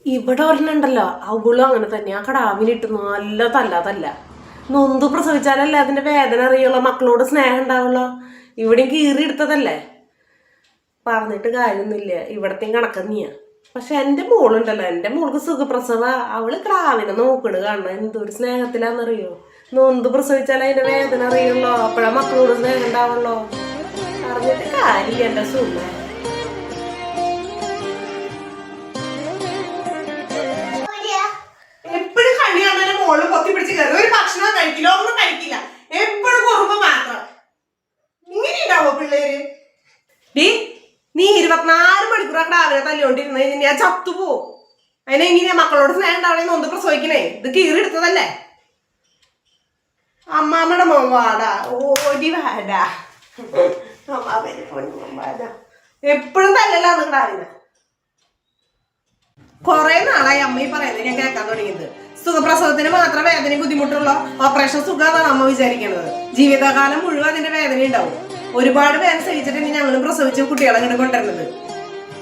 ഇവിടെ ഒരെണ്ണുണ്ടല്ലോ അവളും അങ്ങനെ തന്നെ ആ കടാവിലിട്ട് നല്ല തല്ല നൊന്ത് പ്രസവിച്ചാലല്ലേ അതിന്റെ വേദന അറിയുള്ളൂ, മക്കളോട് സ്നേഹം ഉണ്ടാവുള്ളൂ. ഇവിടെയും കീറി എടുത്തതല്ലേ, പറഞ്ഞിട്ട് കാര്യമൊന്നുമില്ല. ഇവിടത്തെയും കണക്കന്നെയാ. പക്ഷെ എന്റെ മോളുണ്ടല്ലോ, എന്റെ മോൾക്ക് സുഖപ്രസവ, അവള് ക്രാവിനെ നോക്കണ് കാണണം എന്തൊരു സ്നേഹത്തിലാന്നറിയോ. നൊന്ത് പ്രസവിച്ചാൽ അതിന്റെ വേദന അറിയുള്ളോ, അപ്പഴാ മക്കളോട് സ്നേഹം ഉണ്ടാവുള്ളോ. പറഞ്ഞിട്ട് കാര്യമില്ല എന്റെ സുഖ. എപ്പോഴും കണ്ണി കാണാൻ മോള് പൊത്തി പിടിച്ച് കയറി ഒരു ഭക്ഷണം കഴിക്കില്ല, ഒന്നും കഴിക്കില്ല, എപ്പോഴും കുറുമ്പ് മാത്രം. ഇങ്ങനെ ഉണ്ടാവോ പിള്ളേര്? നീ 24 മണിക്കൂർ ക്രാവിനെ തല്ലിക്കൊണ്ടിരുന്ന് ഞാൻ ചത്തുപോ. അതിനെങ്ങനെയാ മക്കളോട് സ്നേഹം ഉണ്ടാവണേന്ന് ഒന്ന് പ്രസവിക്കണേ? ഇത് കീറി എടുത്തതല്ലേ. അമ്മാമ്മയുടെ മോവാടാ, ഓടി വാടാ, അമ്മാമ്മേനെ പൊന്നുമ്പാടാ. എപ്പോഴും തല്ലല്ലാന്ന് ക്രാവിനെ. കൊറേ നാളായി അമ്മ ഈ പറയുന്നത് ഞാൻ കേൾക്കാൻ തുടങ്ങിയത്. സുഖപ്രസവത്തിന് മാത്രം വേദനയും ബുദ്ധിമുട്ടുള്ള ഓപ്പറേഷൻ സുഖമാണ് അമ്മ വിചാരിക്കുന്നത്. ജീവിതകാലം മുഴുവൻ അതിന്റെ വേദന ഉണ്ടാവും. ഒരുപാട് വേദന സഹിച്ചിട്ടാണ് ഞങ്ങൾ പ്രസവിച്ച് കുട്ടികളെ ഇങ്ങോട്ട് കൊണ്ടുവരുന്നത്.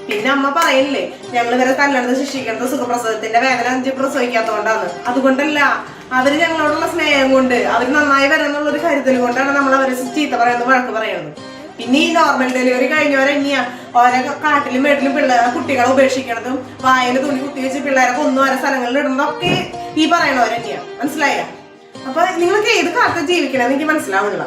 പിന്നെ അമ്മ പറയില്ലേ, ഞങ്ങൾ ഇവരെ തല്ലണത് ശിക്ഷിക്കുന്നത് സുഖപ്രസവത്തിന്റെ വേദന പ്രസവിക്കാത്തതുകൊണ്ടാണ്. അതുകൊണ്ടല്ല, അവര് ഞങ്ങളോടുള്ള സ്നേഹം കൊണ്ട്, അവര് നന്നായി വരാന്നുള്ളൊരു കരുതൽ കൊണ്ടാണ് നമ്മൾ അവരെ ചീത്ത പറയുന്നത്, വഴക്ക് പറയുന്നത്. പിന്നെ ഈ നോർമൽ ഡെലിവറി കഴിഞ്ഞവരെങ്ങനെയാ ഓരോ കാട്ടിലും വീട്ടിലും കുട്ടികളെ ഉപേക്ഷിക്കണതും വായന തുണി കുത്തി വെച്ച് പിള്ളേരെ കൊന്നു ഓരോ സ്ഥലങ്ങളിൽ ഇടുന്നതൊക്കെ ഈ പറയണവരെന്നെയാ. മനസ്സിലായ? അപ്പൊ നിങ്ങൾക്ക് ഏത് കാലത്ത് ജീവിക്കണമെന്ന് എനിക്ക് മനസ്സിലാവുന്നില്ല.